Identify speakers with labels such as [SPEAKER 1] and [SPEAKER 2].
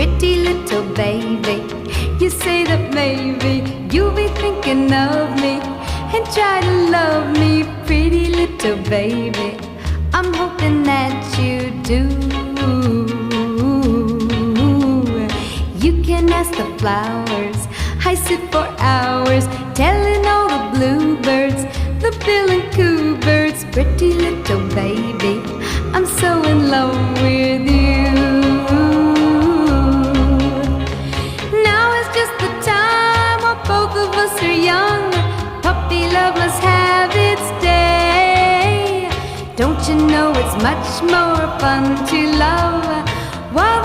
[SPEAKER 1] pretty little baby. You say that maybe you'll be thinking of me and try to love me, pretty little baby. I'm hoping that you do. You can ask the flowers, I sit for hours telling all the bluebirds, the bill and coo birds, pretty little baby, I'm so in love with you. Now is just the time while both of us are young. Puppy love must have its day. Don't you know it's much more fun to love while